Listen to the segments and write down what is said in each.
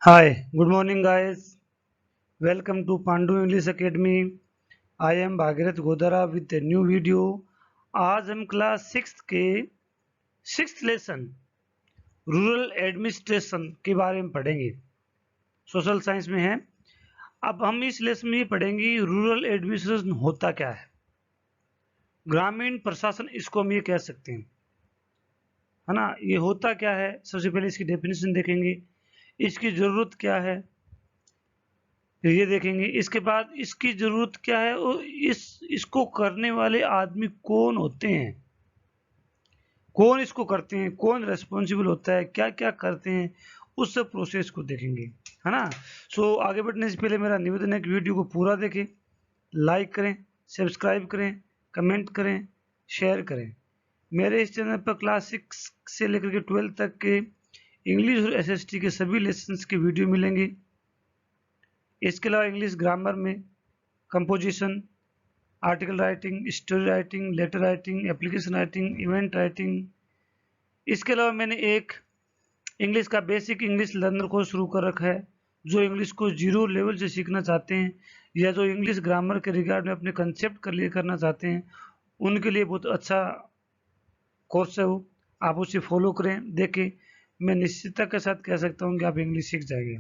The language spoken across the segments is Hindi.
Hi, good morning, guys. Welcome to Pandu English Academy. I am Bhagirath Godara with a new video. आज हम क्लास सिक्स के सिक्स लेसन रूरल एडमिनिस्ट्रेशन के बारे में पढ़ेंगे। सोशल साइंस में है। अब हम इस लेसन में पढ़ेंगे रूरल एडमिनिस्ट्रेशन होता क्या है। ग्रामीण प्रशासन इसको हम ये कह सकते हैं, है ना। ये होता क्या है, सबसे पहले इसकी डेफिनेशन देखेंगे, इसकी ज़रूरत क्या है ये देखेंगे। इसके बाद इसकी ज़रूरत क्या है और इसको करने वाले आदमी कौन होते हैं, कौन इसको करते हैं, कौन रेस्पॉन्सिबल होता है, क्या क्या करते हैं, उस सब प्रोसेस को देखेंगे, है ना। आगे बढ़ने से पहले मेरा निवेदन है कि वीडियो को पूरा देखें, लाइक करें, सब्सक्राइब करें, कमेंट करें, शेयर करें। मेरे इस चैनल पर क्लास 6 से लेकर के 12 तक के इंग्लिश और एसएसटी के सभी लेसन्स के वीडियो मिलेंगे। इसके अलावा इंग्लिश ग्रामर में composition, article writing, story writing, letter writing, application writing, event writing. इसके अलावा मैंने एक इंग्लिश का बेसिक इंग्लिश लर्नर कोर्स शुरू कर रखा है। जो इंग्लिश को जीरो लेवल से सीखना चाहते हैं या जो इंग्लिश ग्रामर के रिगार्ड में अपने कंसेप्ट क्लियर करना चाहते हैं, उनके लिए बहुत अच्छा कोर्स है वो। आप उसे फॉलो करें, देखें। मैं निश्चितता के साथ कह सकता हूँ कि आप इंग्लिश सीख जाएंगे।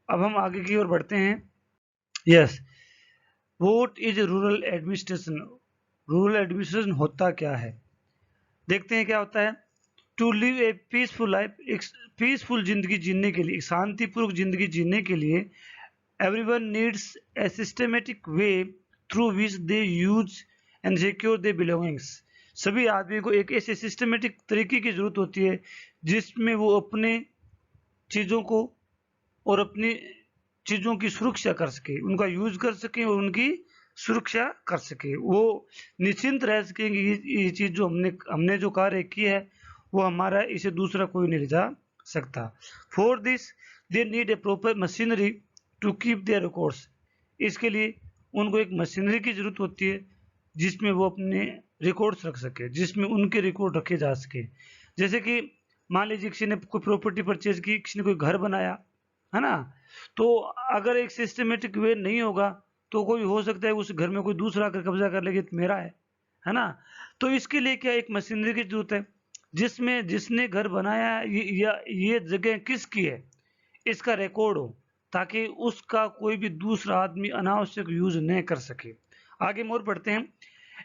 अब हम आगे की ओर बढ़ते हैं। Yes, what is rural administration. Rural administration होता क्या है, देखते हैं क्या होता है। To live a peaceful life, एक पीसफुल जिंदगी जीने के लिए, एक शांतिपूर्वक जिंदगी जीने के लिए, everyone needs a systematic way through which they use and secure they belongings. सभी आदमी को एक ऐसे सिस्टमेटिक तरीके की जरूरत होती है जिसमें वो अपने चीज़ों को और अपनी चीज़ों की सुरक्षा कर सके, उनका यूज कर सके और उनकी सुरक्षा कर सके। वो निश्चिंत रह सकें कि ये चीज़ जो हमने हमने जो कार्य की है वो हमारा, इसे दूसरा कोई नहीं ले जा सकता। For this they need a proper machinery to keep their records. इसके लिए उनको एक मशीनरी की जरूरत होती है जिसमें वो अपने रिकॉर्ड्स रख सके, जिसमें उनके रिकॉर्ड रखे जा सके। जैसे कि मान लीजिए किसी ने कोई प्रॉपर्टी परचेज की, किसी ने कोई घर बनाया, है ना। तो अगर एक सिस्टमेटिक वे नहीं होगा तो कोई हो सकता है उस घर में कोई दूसरा आकर कब्जा कर लेगा, तो मेरा है ना। तो इसके लिए क्या, एक मशीनरी की जरूरत है जिसमें जिसने घर बनाया ये जगह किसकी है, इसका रिकॉर्ड हो, ताकि उसका कोई भी दूसरा आदमी अनावश्यक यूज न कर सके। आगे मोर पढ़ते हैं।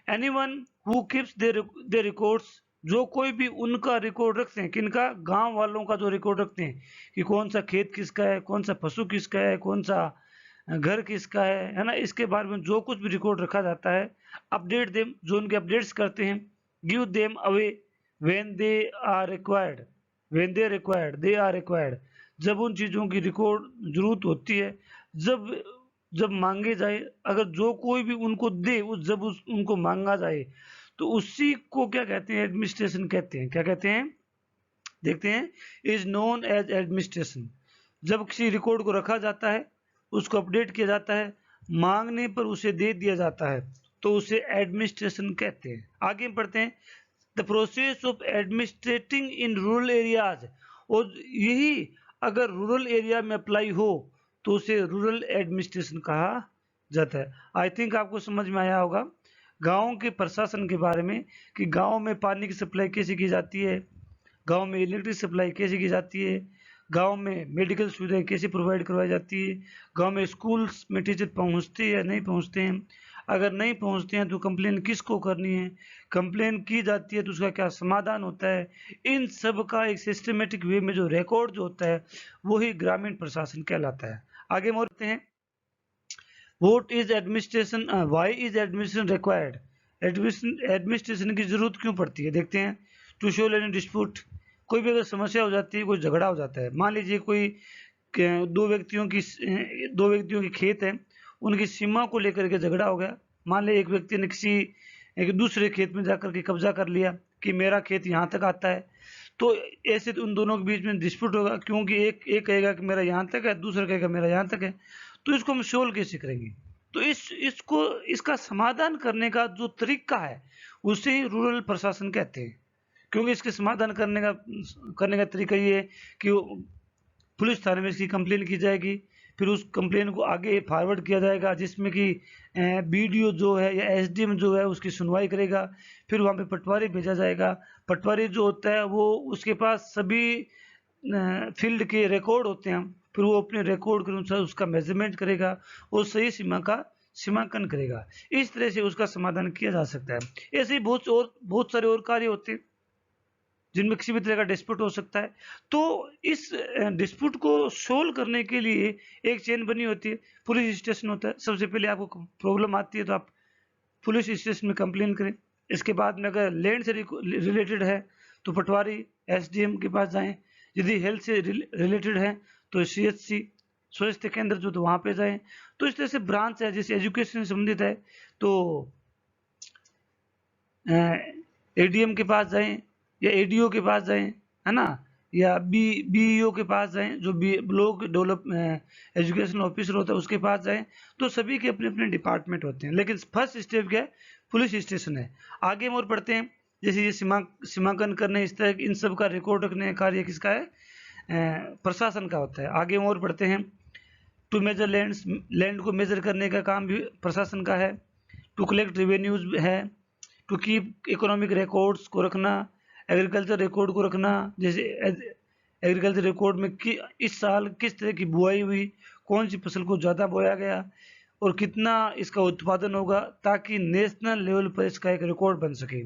Anyone who keeps they records, जो कोई भी उनका रिकॉर्ड रखते हैं, किनका, गांव वालों का जो रिकॉर्ड रखते हैं कि कौन सा खेत किसका है, कौन सा पशु किसका है, कौन सा घर किसका है ना। इसके बारे में जो कुछ भी रिकॉर्ड रखा जाता है, अपडेट देम, जो उनके अपडेट्स करते हैं, give them away when they are required, when they required they are required. जब उन चीज़ों की रिकॉर्ड जरूरत होती है, जब जब मांगे जाए, अगर जो कोई भी उनको दे, उस जब उनको मांगा जाए, तो उसी को क्या कहते हैं, एडमिनिस्ट्रेशन कहते हैं। क्या कहते हैं, देखते हैं। Is known as administration. जब किसी रिकॉर्ड को रखा जाता है, उसको अपडेट किया जाता है, मांगने पर उसे दे दिया जाता है, तो उसे एडमिनिस्ट्रेशन कहते हैं। आगे बढ़ते हैं। The process of administrating in rural areas, और यही अगर रूरल एरिया में अप्लाई हो तो उसे रूरल एडमिनिस्ट्रेशन कहा जाता है। आई थिंक आपको समझ में आया होगा गाँव के प्रशासन के बारे में, कि गाँव में पानी की सप्लाई कैसे की जाती है, गांव में इलेक्ट्रिक सप्लाई कैसे की जाती है, गांव में मेडिकल सुविधाएं कैसे प्रोवाइड करवाई जाती है, गांव में स्कूल्स में टीचर पहुंचते हैं या नहीं पहुंचते हैं, अगर नहीं पहुंचते हैं तो कंप्लेन किसको करनी है, कंप्लेन की जाती है तो उसका क्या समाधान होता है। इन सब का एक सिस्टमेटिक वे में जो रिकॉर्ड जो होता है वही ग्रामीण प्रशासन कहलाता है। आगे बढ़ते हैं। What is administration, why is administration required. Administration की जरूरत क्यों पड़ती है, देखते हैं। टू शो एनी डिस्प्यूट, कोई भी अगर समस्या हो जाती है, कोई झगड़ा हो जाता है, मान लीजिए कोई दो व्यक्तियों की खेत है, उनकी सीमा को लेकर के झगड़ा हो गया। मान लीजिए एक व्यक्ति ने किसी एक दूसरे खेत में जाकर के कब्जा कर लिया कि मेरा खेत यहाँ तक आता है, तो ऐसे तो उन दोनों के बीच में डिस्प्यूट होगा, क्योंकि एक एक कहेगा कि मेरा यहाँ तक है, दूसरा कहेगा मेरा यहाँ तक है। तो इसको हम सोल्व कैसे करेंगे, तो इसको इसका समाधान करने का जो तरीका है उसे ही रूरल प्रशासन कहते हैं। क्योंकि इसके समाधान करने का तरीका ये है कि पुलिस थाने में इसकी कंप्लेन की जाएगी, फिर उस कंप्लेन को आगे फॉरवर्ड किया जाएगा, जिसमें कि बीडीओ जो है या एसडीएम जो है उसकी सुनवाई करेगा। फिर वहाँ पे पटवारी भेजा जाएगा। पटवारी जो होता है वो उसके पास सभी फील्ड के रिकॉर्ड होते हैं, फिर वो अपने रिकॉर्ड के अनुसार उसका मेजरमेंट करेगा और सही सीमा का सीमांकन करेगा। इस तरह से उसका समाधान किया जा सकता है। ऐसे ही बहुत सारे और कार्य होते हैं जिनमें किसी भी तरह का डिस्प्यूट हो सकता है। तो इस डिस्प्यूट को सोल्व करने के लिए एक चेन बनी होती है, पुलिस स्टेशन होता है। सबसे पहले आपको प्रॉब्लम आती है तो आप पुलिस स्टेशन में कंप्लेन करें। इसके बाद में अगर लैंड से रिलेटेड है तो पटवारी एसडीएम के पास जाएं। यदि हेल्थ से रिलेटेड है तो सीएचसी स्वास्थ्य केंद्र जो तो वहाँ पे जाएं। तो इस तरह से ब्रांच है, जैसे एजुकेशन से संबंधित है तो एडीएम के पास जाएं या एडीओ के पास जाएं, है ना, या बीईओ के पास जाएं, जो ब्लॉक डेवलप एजुकेशन ऑफिसर होता है उसके पास जाएं। तो सभी के अपने अपने डिपार्टमेंट होते हैं, लेकिन फर्स्ट स्टेप क्या है, पुलिस स्टेशन है। आगे हम और पढ़ते हैं, जैसे ये सीमांकन करने, इस तरह इन सब का रिकॉर्ड रखने का कार्य किसका है, प्रशासन का होता है। आगे हम और पढ़ते हैं, टू मेजर लैंड को मेजर करने का काम भी प्रशासन का है। टू कलेक्ट रेवेन्यूज है, टू कीप इकोनॉमिक रिकॉर्ड्स को रखना, एग्रीकल्चर रिकॉर्ड को रखना, जैसे एग्रीकल्चर रिकॉर्ड में कि इस साल किस तरह की बुआई हुई, कौन सी फसल को ज़्यादा बोया गया और कितना इसका उत्पादन होगा, ताकि नेशनल लेवल पर इसका एक रिकॉर्ड बन सके,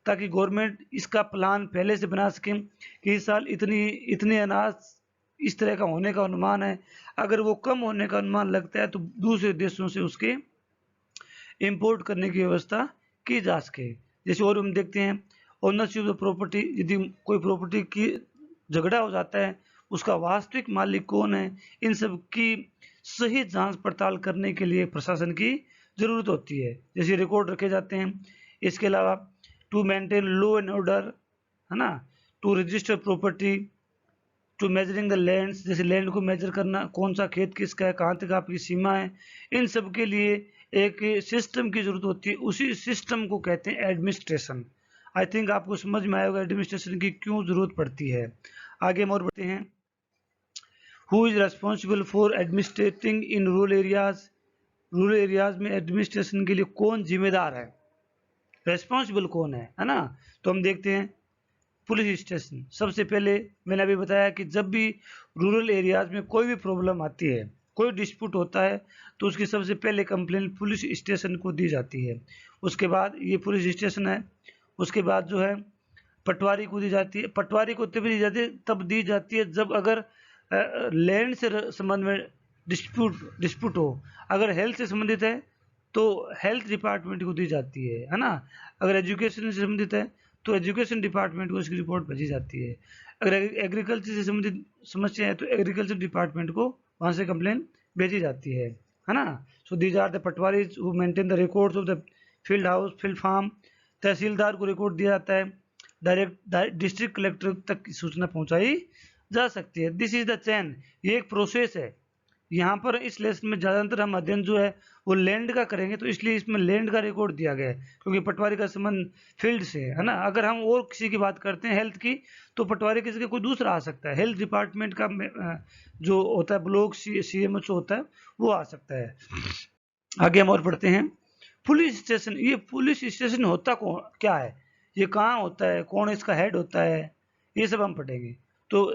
ताकि गवर्नमेंट इसका प्लान पहले से बना सके कि इस साल इतने अनाज इस तरह का होने का अनुमान है। अगर वो कम होने का अनुमान लगता है तो दूसरे देशों से उसके इंपोर्ट करने की व्यवस्था की जा सके। जैसे और हम देखते हैं, ओनरशिप ऑफ प्रॉपर्टी, यदि कोई प्रॉपर्टी की झगड़ा हो जाता है, उसका वास्तविक मालिक कौन है, इन सब की सही जांच पड़ताल करने के लिए प्रशासन की जरूरत होती है। जैसे रिकॉर्ड रखे जाते हैं। इसके अलावा to maintain law and order, है ना, to register property, to measuring the lands, जैसे लैंड को मेजर करना, कौन सा खेत किसका है, कहाँ तक आपकी सीमा है, इन सब के लिए एक सिस्टम की जरूरत होती है। उसी सिस्टम को कहते हैं एडमिनिस्ट्रेशन। आई थिंक आपको समझ में आएगा एडमिनिस्ट्रेशन की क्यों जरूरत पड़ती है। आगे हम और बढ़ते हैं। Who is responsible for administrating in rural areas, rural areas में एडमिनिस्ट्रेशन के लिए कौन जिम्मेदार है, रेस्पॉन्सिबल कौन है ना। तो हम देखते हैं, पुलिस स्टेशन। सबसे पहले मैंने अभी बताया कि जब भी रूरल एरियाज में कोई भी प्रॉब्लम आती है, कोई डिस्प्यूट होता है, तो उसकी सबसे पहले कंप्लेन पुलिस स्टेशन को दी जाती है। उसके बाद ये पुलिस स्टेशन है, उसके बाद जो है पटवारी को दी जाती है। पटवारी को तब दी जाती है जब अगर लैंड से संबंध में डिस्प्यूट हो। अगर हेल्थ से संबंधित है तो हेल्थ डिपार्टमेंट को दी जाती है ना। अगर एजुकेशन से संबंधित है तो एजुकेशन डिपार्टमेंट को इसकी रिपोर्ट भेजी जाती है। अगर एग्रीकल्चर से संबंधित समस्या है तो एग्रीकल्चर डिपार्टमेंट को वहाँ से कंप्लेन भेजी जाती है ना। So these are the patwaris who maintain the records of the field house, field farm. Tehsildar को रिकॉर्ड दिया जाता है, डायरेक्ट डिस्ट्रिक्ट कलेक्टर तक सूचना पहुंचाई जा सकती है। दिस इज द चैन, ये एक प्रोसेस है। यहाँ पर इस लेसन में ज़्यादातर हम अध्ययन जो है वो लैंड का करेंगे, तो इसलिए इसमें लैंड का रिकॉर्ड दिया गया है, क्योंकि पटवारी का संबंध फील्ड से है ना। अगर हम और किसी की बात करते हैं हेल्थ की, तो पटवारी किसी का कोई दूसरा आ सकता है। हेल्थ डिपार्टमेंट का जो होता है ब्लॉक सीएमएचओ होता है वो आ सकता है। आगे हम और पढ़ते हैं, पुलिस स्टेशन। ये पुलिस स्टेशन होता क्या है, ये कहाँ होता है, कौन इसका हेड होता है, ये सब हम पढ़ेंगे। तो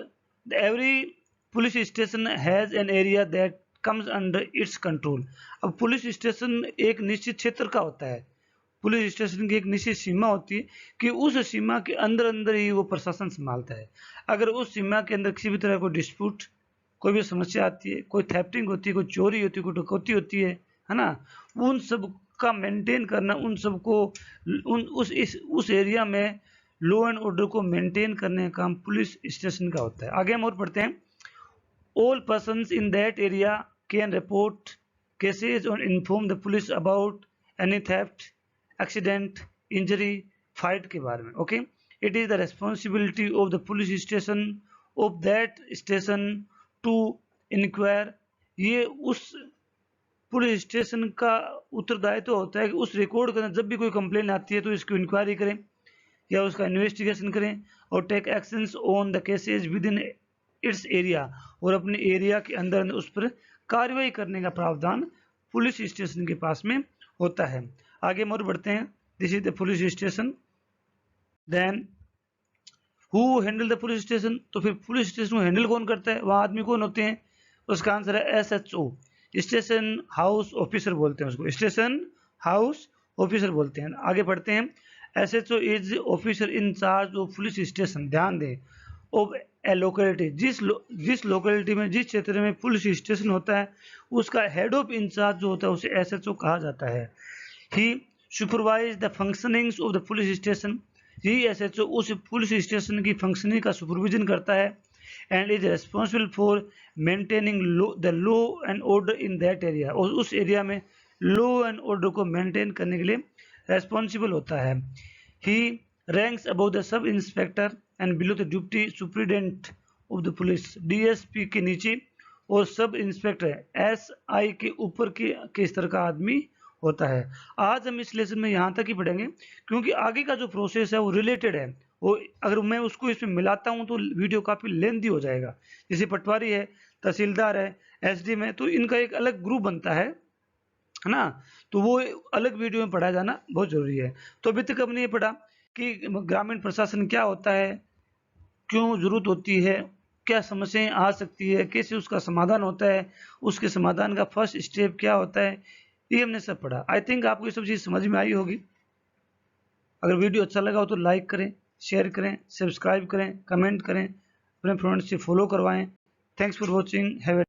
every police station has an area that comes under its control. अब पुलिस स्टेशन एक निश्चित क्षेत्र का होता है, पुलिस स्टेशन की एक निश्चित सीमा होती है कि उस सीमा के अंदर अंदर ही वो प्रशासन संभालता है। अगर उस सीमा के अंदर किसी भी तरह कोई डिस्प्यूट, कोई भी समस्या आती है, कोई थेफ्टिंग होती है, कोई चोरी होती है, कोई डकैती होती है ना, उन सब का मेंटेन करना, उन सबको उस एरिया में लॉ एंड ऑर्डर को मेंटेन करने का काम पुलिस स्टेशन का होता है। आगे हम और पढ़ते हैं, all persons in that area can report cases or inform the police about any theft, accident, injury, fight के बारे में। okay, it is the responsibility of the police station of that station to inquire। ये उस पुलिस स्टेशन का उत्तरदायित्व होता है कि उस रिकॉर्ड के अंदर जब भी कोई कंप्लेन आती है तो इसकी इंक्वायरी करें या उसका इन्वेस्टिगेशन करें और take actions on the cases within its area, और अपने एरिया के अंदर उस पर कार्रवाई करने का प्रावधान पुलिस स्टेशन के पास में होता है। आगे हम और बढ़ते हैं। This is the police station. Then who handle the police station, तो फिर पुलिस स्टेशन को हैंडल कौन करता है, वहां आदमी कौन होते हैं? उसका आंसर है SHO, स्टेशन हाउस ऑफिसर बोलते हैं उसको, स्टेशन हाउस ऑफिसर बोलते हैं। आगे बढ़ते हैं। SHO is officer in charge of police station, ध्यान दें, ऑफ ए लोकेलिटी, जिस लोकेलिटी में, जिस क्षेत्र में पुलिस स्टेशन होता है उसका हेड ऑफ इंचार्ज जो होता है उसे SHO कहा जाता है। He supervise the functionings of the police station, he SHO उस पुलिस स्टेशन की फंक्शनिंग का सुपरविजन करता है, and is responsible for maintaining the law and order in that area, और उस एरिया में लॉ एंड ऑर्डर को मेंटेन करने के लिए रेस्पॉन्सिबल होता है। He ranks above the sub inspector and below the deputy superintendent of the police, DSP के नीचे और सब इंस्पेक्टर SI के ऊपर के स्तर का आदमी होता है। आज हम इस लेसन में यहाँ तक ही पढ़ेंगे, क्योंकि आगे का जो प्रोसेस है वो रिलेटेड है, वो अगर मैं उसको इसमें मिलाता हूँ तो वीडियो काफी लेंथी हो जाएगा। जैसे पटवारी है, तहसीलदार है, SD में, तो इनका एक अलग ग्रुप बनता है ना, तो वो अलग वीडियो में पढ़ाया जाना बहुत जरूरी है। तो अभी तक हमने ये पढ़ा कि ग्रामीण प्रशासन क्या होता है, क्यों जरूरत होती है, क्या समस्याएं आ सकती है, कैसे उसका समाधान होता है, उसके समाधान का फर्स्ट स्टेप क्या होता है, ये हमने सब पढ़ा। आई थिंक आपको ये सब चीज समझ में आई होगी। अगर वीडियो अच्छा लगा हो तो लाइक करें, शेयर करें, सब्सक्राइब करें, कमेंट करें, अपने फ्रेंड्स से फॉलो करवाएं। Thanks for watching. हैव